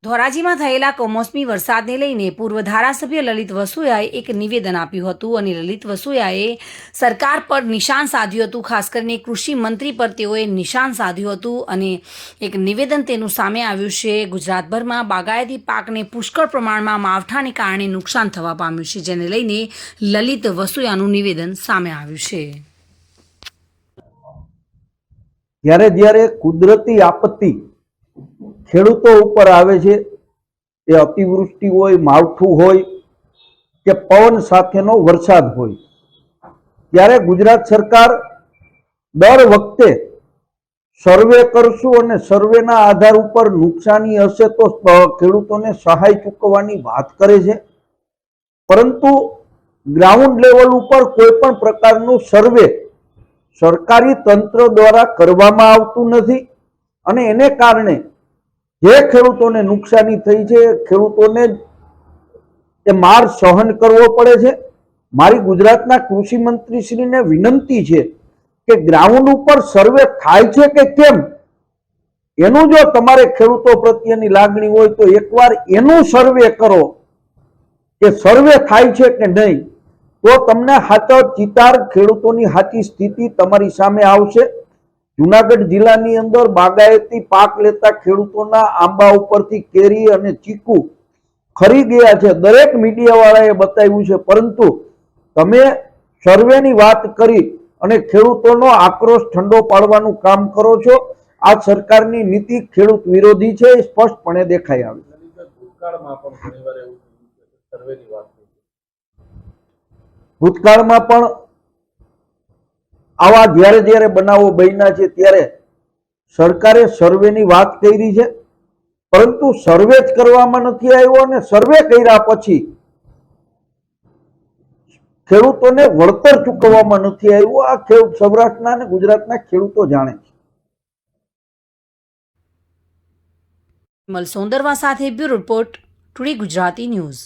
ધોરાજીમાં થયેલા કમોસમી વરસાદને લઈને પૂર્વ ધારાસભ્ય લલિત વસોયાએ એક નિવેદન આપ્યું હતું અને લલિત વસોયાએ સરકાર પર નિશાન સાધ્યું હતું. ખાસ કરીને કૃષિ મંત્રી પર તેઓએ નિશાન સાધ્યું હતું અને એક નિવેદન તેનું સામે આવ્યું છે. ગુજરાતભરમાં બાગાયતી પાકને પુષ્કળ પ્રમાણમાં માવઠાને કારણે નુકસાન થવા પામ્યું છે, જેને લઈને લલિત વસોયાનું નિવેદન સામે આવ્યું છે. જ્યારે કુદરતી આપત્તિ ખેડૂતો ઉપર આવે છે, એ અતિવૃષ્ટિ હોય, માવઠું હોય કે પવન સાથેનો વરસાદ હોય, ત્યારે ગુજરાત સરકાર દર વખતે સર્વે કરશું અને સર્વેના આધાર ઉપર નુકસાની હશે તો ખેડૂતોને સહાય ચૂકવવાની વાત કરે છે. પરંતુ ગ્રાઉન્ડ લેવલ ઉપર કોઈ પણ પ્રકારનું સર્વે સરકારી તંત્ર દ્વારા કરવામાં આવતું નથી અને એને કારણે જે ખેડૂતોને નુકસાની થઈ છે, ખેડૂતોને એ માર સહન કરવો પડે છે. મારી ગુજરાતના કૃષિ મંત્રીશ્રીને વિનંતી છે કે ગ્રાઉન્ડ ઉપર સર્વે થાય છે કે કેમ, એનું જો તમારે ખેડૂતો પ્રત્યેની લાગણી હોય તો એકવાર એનું સર્વે કરો કે સર્વે થાય છે કે નહીં, તો તમને સાચો ચિતાર ખેડૂતોની સાચી સ્થિતિ તમારી સામે આવશે. જુનાગઢ જિલ્લાની અંદર બાગાયતી પાક લેતા ખેડૂતોના આંબા ઉપરથી કેરી અને ચીકુ ખરી ગયા છે, દરેક મીડિયાવાળાએ બતાવ્યું છે. પરંતુ તમે સર્વેની વાત કરી અને ખેડૂતોનો આક્રોશ ઠંડો પાડવાનું કામ કરો છો. આ સરકારની નીતિ ખેડૂત વિરોધી છે, એ સ્પષ્ટપણે દેખાઈ આવે છે. ભૂતકાળમાં પણ આવા જ્યારે બનાવો બન્યા છે ત્યારે સરકારે સર્વેની વાત કરી છે, પરંતુ સર્વે જ કરવામાં નથી આવ્યો અને સર્વે કર્યા પછી ખેડૂતોને વળતર ચૂકવવામાં નથી આવ્યું. આ ખેડૂત સૌરાષ્ટ્રના અને ગુજરાતના ખેડૂતો જાણે છે. મલ સોંદરવા સાથે bureau report, today Gujarati news.